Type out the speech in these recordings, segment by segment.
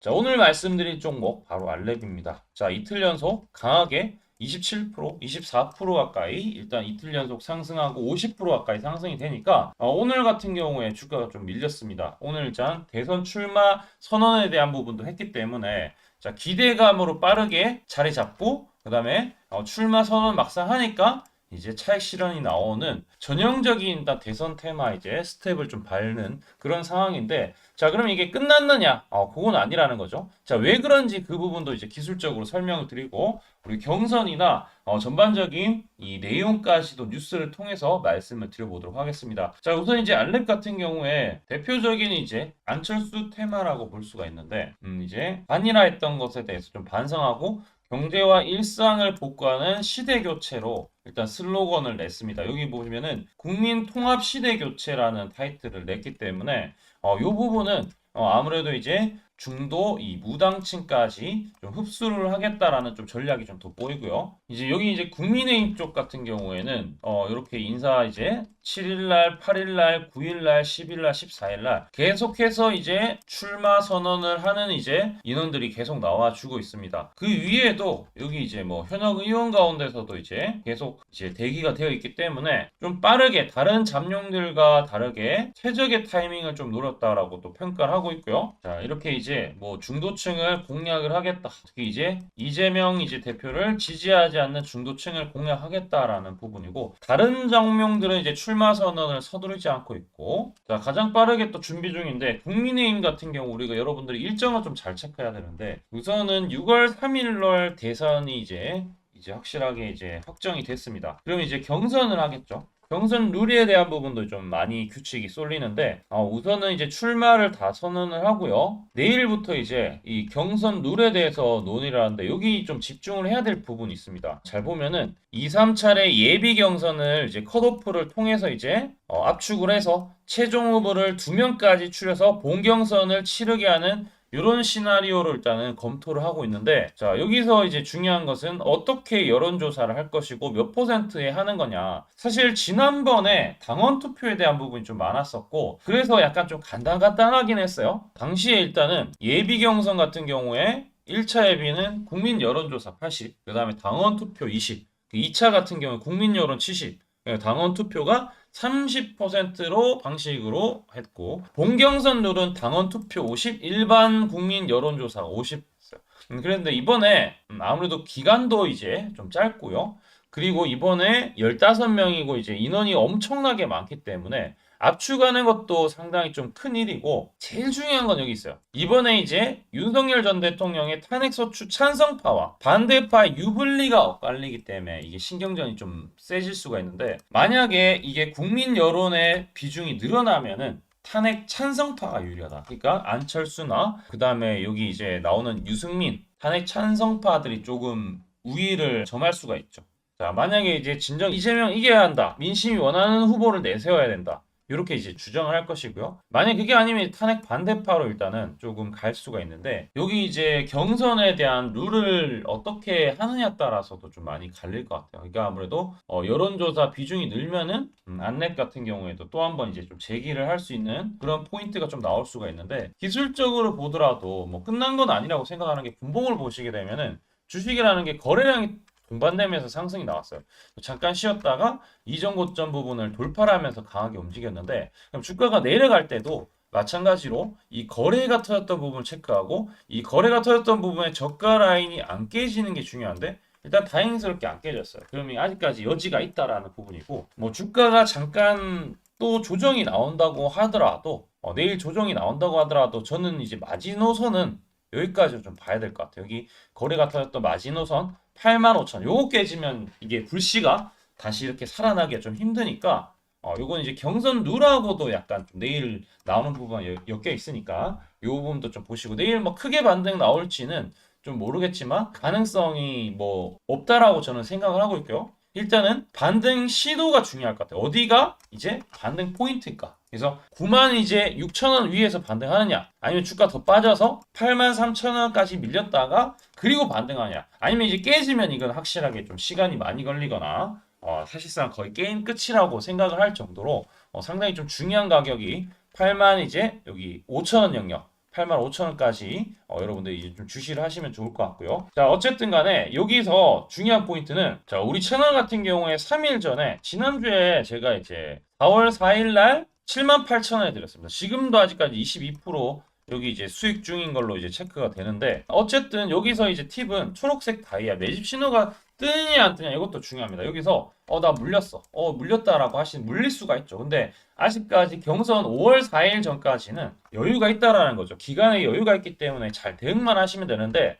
자, 오늘 말씀드릴 종목 바로 알렙입니다. 자, 이틀 연속 강하게 27%, 24% 가까이 일단 이틀 연속 상승하고 50% 가까이 상승이 되니까 오늘 같은 경우에 주가가 좀 밀렸습니다. 오늘 일단 대선 출마 선언에 대한 부분도 했기 때문에 자, 기대감으로 빠르게 자리 잡고 그다음에 출마 선언 막상 하니까 이제 차익 실현이 나오는 전형적인 일단 대선 테마 이제 스텝을 좀 밟는 그런 상황인데 자, 그럼 이게 끝났느냐? 그건 아니라는 거죠. 자, 왜 그런지 그 부분도 이제 기술적으로 설명을 드리고 우리 경선이나 전반적인 이 내용까지도 뉴스를 통해서 말씀을 드려보도록 하겠습니다. 자, 우선 이제 알렙 같은 경우에 대표적인 이제 안철수 테마라고 볼 수가 있는데 이제 반일화했던 것에 대해서 좀 반성하고 경제와 일상을 복구하는 시대 교체로 일단 슬로건을 냈습니다. 여기 보시면은 국민 통합 시대 교체라는 타이틀을 냈기 때문에 이 부분은 아무래도 이제 중도 이 무당층까지 좀 흡수를 하겠다라는 좀 전략이 좀 돋보이고요. 이제 여기 이제 국민의힘 쪽 같은 경우에는 이렇게 인사 이제 7일날, 8일날, 9일날, 10일날, 14일날 계속해서 이제 출마 선언을 하는 이제 인원들이 계속 나와주고 있습니다. 그 위에도 여기 이제 뭐 현역 의원 가운데서도 이제 계속 이제 대기가 되어 있기 때문에 좀 빠르게 다른 잠룡들과 다르게 최적의 타이밍을 좀 노렸다라고 또 평가를 하고 있고요. 자, 이렇게 이제 뭐 중도층을 공략을 하겠다. 특히 이제 이재명 이제 대표를 지지하지 않는 중도층을 공략하겠다라는 부분이고 다른 정명들은 이제 출마 선언을 서두르지 않고 있고 자, 가장 빠르게 또 준비 중인데 국민의힘 같은 경우 우리가 여러분들이 일정을 좀 잘 체크해야 되는데 우선은 6월 3일날 대선이 이제 확실하게 이제 확정이 됐습니다. 그럼 이제 경선을 하겠죠. 경선 룰에 대한 부분도 좀 많이 규칙이 쏠리는데 우선은 이제 출마를 다 선언을 하고요. 내일부터 이제 이 경선 룰에 대해서 논의를 하는데 여기 좀 집중을 해야 될 부분이 있습니다. 잘 보면은 2, 3차례 예비 경선을 이제 컷오프를 통해서 이제 압축을 해서 최종 후보를 2명까지 추려서 본경선을 치르게 하는 이런 시나리오를 일단은 검토를 하고 있는데 자, 여기서 이제 중요한 것은 어떻게 여론조사를 할 것이고 몇 퍼센트에 하는 거냐. 사실 지난번에 당원 투표에 대한 부분이 좀 많았었고 그래서 약간 좀 간단간단하긴 했어요. 당시에 일단은 예비 경선 같은 경우에 1차 예비는 국민 여론조사 80, 그 다음에 당원 투표 20, 2차 같은 경우 국민 여론 70, 당원 투표가 30%로 방식으로 했고 본경선 룰은 당원 투표 50, 일반 국민 여론조사 50 했어요. 그런데 이번에 아무래도 기간도 이제 좀 짧고요. 그리고 이번에 15명이고 이제 인원이 엄청나게 많기 때문에 압축하는 것도 상당히 좀 큰 일이고 제일 중요한 건 여기 있어요. 이번에 이제 윤석열 전 대통령의 탄핵소추 찬성파와 반대파 유불리가 엇갈리기 때문에 이게 신경전이 좀 세질 수가 있는데 만약에 이게 국민 여론의 비중이 늘어나면은 탄핵 찬성파가 유리하다. 그러니까 안철수나 그 다음에 여기 이제 나오는 유승민 탄핵 찬성파들이 조금 우위를 점할 수가 있죠. 자, 만약에 이제 진정 이재명 이겨야 한다. 민심이 원하는 후보를 내세워야 된다. 이렇게 이제 주장을 할 것이고요. 만약 그게 아니면 탄핵 반대파로 일단은 조금 갈 수가 있는데 여기 이제 경선에 대한 룰을 어떻게 하느냐에 따라서도 좀 많이 갈릴 것 같아요. 그러니까 아무래도 여론조사 비중이 늘면은 안랩 같은 경우에도 또 한 번 이제 좀 제기를 할 수 있는 그런 포인트가 좀 나올 수가 있는데 기술적으로 보더라도 뭐 끝난 건 아니라고 생각하는 게 분봉을 보시게 되면은 주식이라는 게 거래량이 동반되면서 상승이 나왔어요. 잠깐 쉬었다가 이전 고점 부분을 돌파를 하면서 강하게 움직였는데 그럼 주가가 내려갈 때도 마찬가지로 이 거래가 터졌던 부분을 체크하고 이 거래가 터졌던 부분의 저가 라인이 안 깨지는 게 중요한데 일단 다행스럽게 안 깨졌어요. 그러면 아직까지 여지가 있다라는 부분이고 뭐 주가가 잠깐 또 조정이 나온다고 하더라도 내일 조정이 나온다고 하더라도 저는 이제 마지노선은 여기까지 좀 봐야 될 것 같아요. 여기 거래가 터졌던 마지노선 85,000 요거 깨지면 이게 불씨가 다시 이렇게 살아나기가 좀 힘드니까 요건 이제 경선 룰하고도 약간 좀 내일 나오는 부분이 엮여 있으니까 요 부분도 좀 보시고 내일 뭐 크게 반등 나올지는 좀 모르겠지만 가능성이 뭐 없다라고 저는 생각을 하고 있고요. 일단은 반등 시도가 중요할 것 같아요. 어디가 이제 반등 포인트일까? 그래서 9만 이제 6천원 위에서 반등하느냐 아니면 주가 더 빠져서 8만 3천원까지 밀렸다가 그리고 반등하냐 아니면 이제 깨지면 이건 확실하게 좀 시간이 많이 걸리거나 사실상 거의 게임 끝이라고 생각을 할 정도로 상당히 좀 중요한 가격이 8만 이제 여기 5천원 영역 85,000원까지 여러분들 이제 좀 주시를 하시면 좋을 것 같고요. 자, 어쨌든 간에 여기서 중요한 포인트는 자, 우리 채널 같은 경우에 3일 전에 지난주에 제가 이제 4월 4일 날 78,000원에 드렸습니다. 지금도 아직까지 22% 여기 이제 수익 중인 걸로 이제 체크가 되는데 어쨌든 여기서 이제 팁은 초록색 다이아 매집 신호가 뜨냐 안 뜨냐 이것도 중요합니다. 여기서 나 물렸어. 물렸다라고 하시는 물릴 수가 있죠. 근데 아직까지 경선 5월 4일 전까지는 여유가 있다라는 거죠. 기간에 여유가 있기 때문에 잘 대응만 하시면 되는데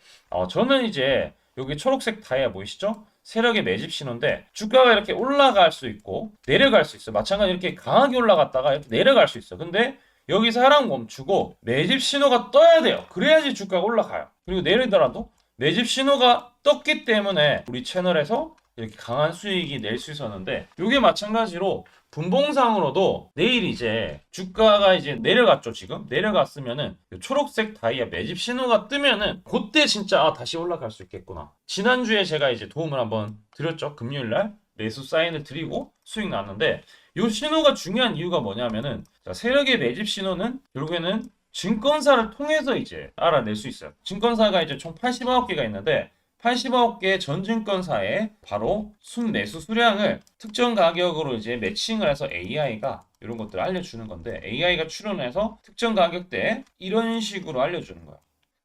저는 이제 여기 초록색 다이아 보이시죠? 세력의 매집 신호인데 주가가 이렇게 올라갈 수 있고 내려갈 수 있어. 마찬가지로 이렇게 강하게 올라갔다가 이렇게 내려갈 수 있어. 근데 여기서 하락 멈추고 매집 신호가 떠야 돼요. 그래야지 주가가 올라가요. 그리고 내리더라도 매집 신호가 떴기 때문에 우리 채널에서 이렇게 강한 수익이 낼 수 있었는데 이게 마찬가지로 분봉상으로도 내일 이제 주가가 이제 내려갔죠. 지금 내려갔으면은 초록색 다이아 매집 신호가 뜨면은 그때 진짜 다시 올라갈 수 있겠구나. 지난주에 제가 이제 도움을 한번 드렸죠. 금요일날 매수 사인을 드리고 수익 났는데 이 신호가 중요한 이유가 뭐냐면은 자, 세력의 매집 신호는 결국에는 증권사를 통해서 이제 알아낼 수 있어요. 증권사가 이제 총 89개가 있는데 89개 전 증권사에 바로 순매수 수량을 특정 가격으로 이제 매칭을 해서 AI가 이런 것들을 알려주는 건데 AI가 추론해서 특정 가격대에 이런 식으로 알려주는 거야.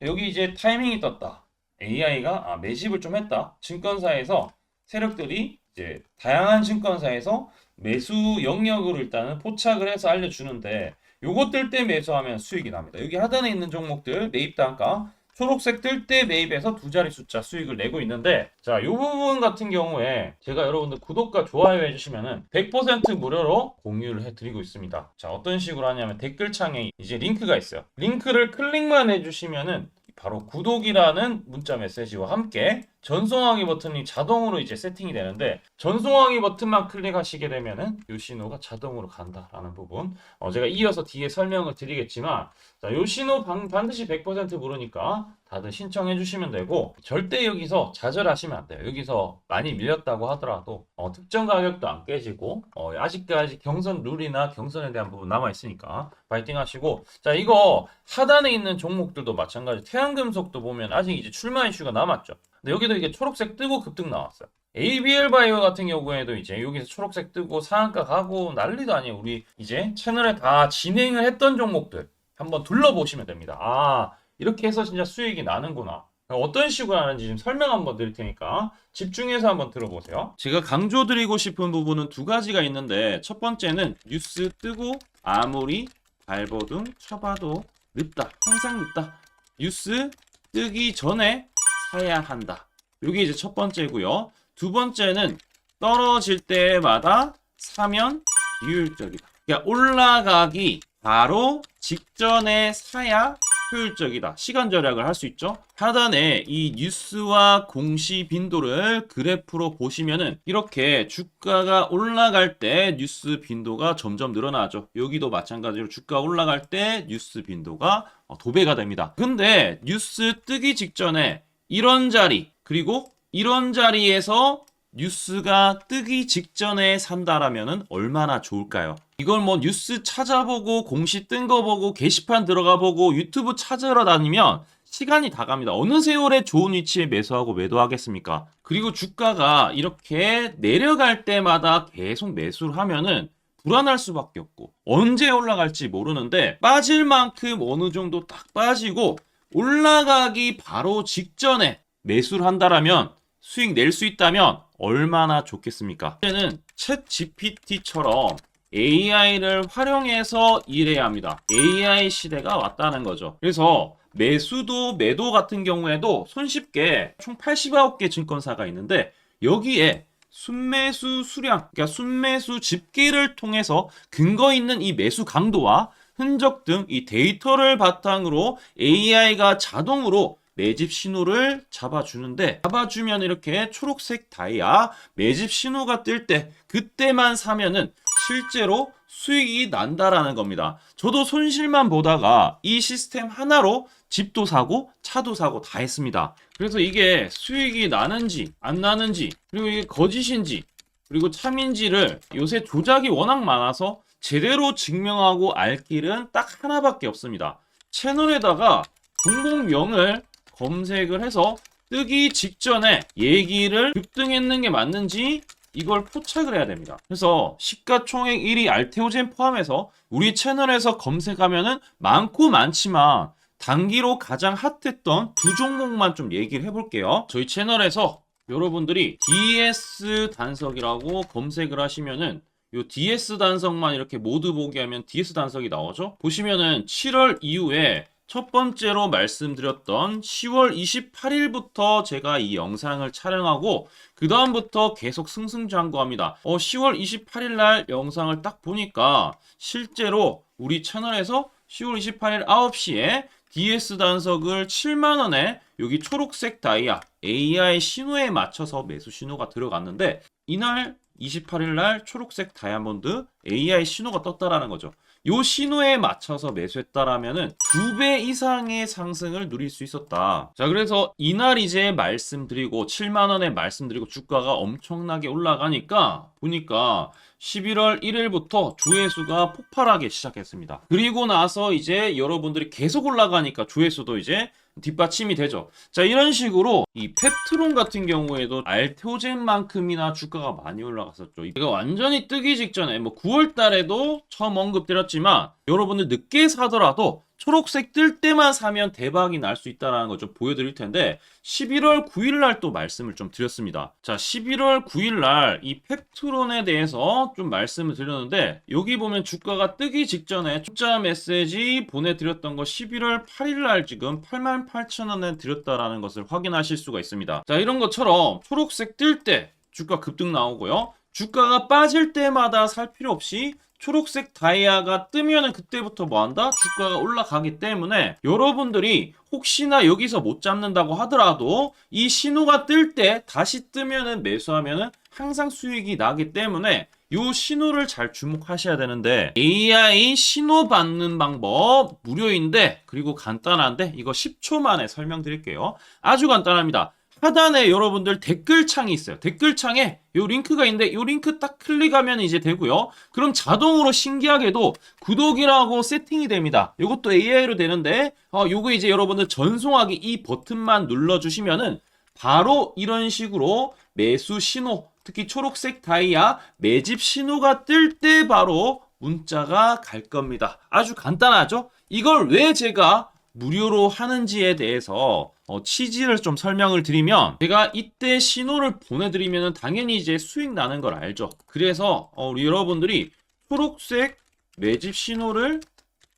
여기 이제 타이밍이 떴다. AI가 매집을 좀 했다. 증권사에서 세력들이 이제 다양한 증권사에서 매수 영역으로 일단은 포착을 해서 알려주는데 요거 뜰 때 매수하면 수익이 납니다. 여기 하단에 있는 종목들 매입 단가 초록색 뜰 때 매입해서 두 자리 숫자 수익을 내고 있는데 자, 요 부분 같은 경우에 제가 여러분들 구독과 좋아요 해주시면은 100% 무료로 공유를 해드리고 있습니다. 자, 어떤 식으로 하냐면 댓글창에 이제 링크가 있어요. 링크를 클릭만 해주시면은 바로 구독이라는 문자 메시지와 함께 전송하기 버튼이 자동으로 이제 세팅이 되는데 전송하기 버튼만 클릭하시게 되면은 이 신호가 자동으로 간다라는 부분 제가 이어서 뒤에 설명을 드리겠지만 자, 이 신호 반드시 100% 무료니까 다들 신청해 주시면 되고 절대 여기서 좌절하시면 안 돼요. 여기서 많이 밀렸다고 하더라도 특정 가격도 안 깨지고 아직까지 경선 룰이나 경선에 대한 부분 남아 있으니까 파이팅 하시고 자, 이거 하단에 있는 종목들도 마찬가지 태양금속도 보면 아직 이제 출마 이슈가 남았죠. 근데 여기도 이게 초록색 뜨고 급등 나왔어요. ABL 바이오 같은 경우에도 이제 여기서 초록색 뜨고 상한가 가고 난리도 아니에요. 우리 이제 채널에 다 진행을 했던 종목들 한번 둘러보시면 됩니다. 이렇게 해서 진짜 수익이 나는구나. 어떤 식으로 하는지 지금 설명 한번 드릴 테니까 집중해서 한번 들어보세요. 제가 강조드리고 싶은 부분은 두 가지가 있는데 첫 번째는 뉴스 뜨고 아무리 발버둥 쳐봐도 늦다. 항상 늦다. 뉴스 뜨기 전에 사야 한다. 이게 이제 첫 번째고요. 두 번째는 떨어질 때마다 사면 비효율적이다. 그러니까 올라가기 바로 직전에 사야 효율적이다. 시간 절약을 할 수 있죠. 하단에 이 뉴스와 공시 빈도를 그래프로 보시면은 이렇게 주가가 올라갈 때 뉴스 빈도가 점점 늘어나죠. 여기도 마찬가지로 주가 올라갈 때 뉴스 빈도가 도배가 됩니다. 근데 뉴스 뜨기 직전에 이런 자리 그리고 이런 자리에서 뉴스가 뜨기 직전에 산다라면은 얼마나 좋을까요? 이걸 뭐 뉴스 찾아보고 공시 뜬 거 보고 게시판 들어가 보고 유튜브 찾으러 다니면 시간이 다 갑니다. 어느 세월에 좋은 위치에 매수하고 매도하겠습니까? 그리고 주가가 이렇게 내려갈 때마다 계속 매수를 하면은 불안할 수밖에 없고 언제 올라갈지 모르는데 빠질 만큼 어느 정도 딱 빠지고 올라가기 바로 직전에 매수를 한다라면 수익 낼 수 있다면 얼마나 좋겠습니까? 이제는 챗 GPT처럼 AI를 활용해서 일해야 합니다. AI 시대가 왔다는 거죠. 그래서 매수도 매도 같은 경우에도 손쉽게 총 89개 증권사가 있는데 여기에 순매수 수량, 그러니까 순매수 집계를 통해서 근거 있는 이 매수 강도와 흔적 등 이 데이터를 바탕으로 AI가 자동으로 매집 신호를 잡아주는데 잡아주면 이렇게 초록색 다이아 매집 신호가 뜰 때 그때만 사면은 실제로 수익이 난다라는 겁니다. 저도 손실만 보다가 이 시스템 하나로 집도 사고 차도 사고 다 했습니다. 그래서 이게 수익이 나는지 안 나는지 그리고 이게 거짓인지 그리고 참인지를 요새 조작이 워낙 많아서 제대로 증명하고 알 길은 딱 하나밖에 없습니다. 채널에다가 종목명을 검색을 해서 뜨기 직전에 얘기를 급등했는 게 맞는지 이걸 포착을 해야 됩니다. 그래서 시가총액 1위 알테오젠 포함해서 우리 채널에서 검색하면은 많고 많지만 단기로 가장 핫했던 두 종목만 좀 얘기를 해볼게요. 저희 채널에서 여러분들이 DS 단석이라고 검색을 하시면은 요 DS 단석만 이렇게 모두 보기 하면 DS 단석이 나오죠. 보시면은 7월 이후에 첫 번째로 말씀드렸던 10월 28일부터 제가 이 영상을 촬영하고 그 다음부터 계속 승승장구합니다. 10월 28일 날 영상을 딱 보니까 실제로 우리 채널에서 10월 28일 9시에 DS 단석을 7만원에 여기 초록색 다이아 AI 신호에 맞춰서 매수 신호가 들어갔는데 이날 28일 날 초록색 다이아몬드 AI 신호가 떴다라는 거죠. 요 신호에 맞춰서 매수했다라면은 2배 이상의 상승을 누릴 수 있었다. 자, 그래서 이날 이제 말씀드리고 7만 원에 말씀드리고 주가가 엄청나게 올라가니까 보니까 11월 1일부터 조회수가 폭발하기 시작했습니다. 그리고 나서 이제 여러분들이 계속 올라가니까 조회수도 이제 뒷받침이 되죠. 자, 이런 식으로 이 펩트론 같은 경우에도 알테오젠만큼이나 주가가 많이 올라갔었죠. 이거 완전히 뜨기 직전에 뭐 9월 달에도 처음 언급드렸지만 여러분들 늦게 사더라도 초록색 뜰 때만 사면 대박이 날 수 있다는 거 좀 보여드릴 텐데 11월 9일 날 또 말씀을 좀 드렸습니다. 자, 11월 9일 날 이 펩트론에 대해서 좀 말씀을 드렸는데 여기 보면 주가가 뜨기 직전에 투자 메시지 보내드렸던 거 11월 8일 날 지금 88,000원에 드렸다라는 것을 확인하실 수가 있습니다. 자, 이런 것처럼 초록색 뜰 때 주가 급등 나오고요. 주가가 빠질 때마다 살 필요 없이 초록색 다이아가 뜨면은 그때부터 뭐한다? 주가가 올라가기 때문에 여러분들이 혹시나 여기서 못 잡는다고 하더라도 이 신호가 뜰 때 다시 뜨면은 매수하면은 항상 수익이 나기 때문에 요 신호를 잘 주목하셔야 되는데 AI 신호 받는 방법 무료인데 그리고 간단한데 이거 10초 만에 설명드릴게요. 아주 간단합니다. 하단에 여러분들 댓글창이 있어요. 댓글창에 요 링크가 있는데 요 링크 딱 클릭하면 이제 되고요. 그럼 자동으로 신기하게도 구독이라고 세팅이 됩니다. 요것도 AI로 되는데 요거 이제 여러분들 전송하기 이 버튼만 눌러주시면은 바로 이런 식으로 매수 신호 특히 초록색 다이아 매집 신호가 뜰 때 바로 문자가 갈 겁니다. 아주 간단하죠? 이걸 왜 제가 무료로 하는지에 대해서 취지를 좀 설명을 드리면 제가 이때 신호를 보내드리면 당연히 이제 수익 나는 걸 알죠. 그래서 우리 여러분들이 초록색 매집 신호를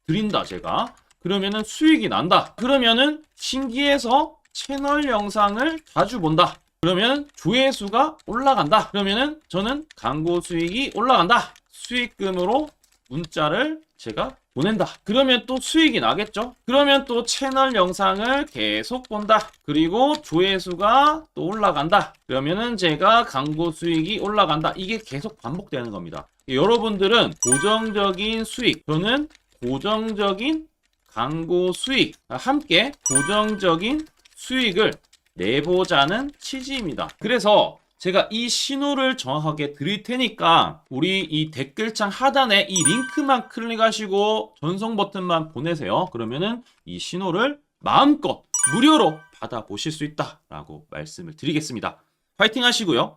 드린다 제가 그러면은 수익이 난다. 그러면은 신기해서 채널 영상을 자주 본다. 그러면 조회수가 올라간다. 그러면은 저는 광고 수익이 올라간다. 수익금으로 문자를 제가 보낸다. 그러면 또 수익이 나겠죠? 그러면 또 채널 영상을 계속 본다. 그리고 조회수가 또 올라간다. 그러면은 제가 광고 수익이 올라간다. 이게 계속 반복되는 겁니다. 여러분들은 고정적인 수익, 저는 고정적인 광고 수익, 함께 고정적인 수익을 내보자는 취지입니다. 그래서 제가 이 신호를 정확하게 드릴 테니까 우리 이 댓글창 하단에 이 링크만 클릭하시고 전송 버튼만 보내세요. 그러면은 이 신호를 마음껏 무료로 받아보실 수 있다라고 말씀을 드리겠습니다. 파이팅 하시고요.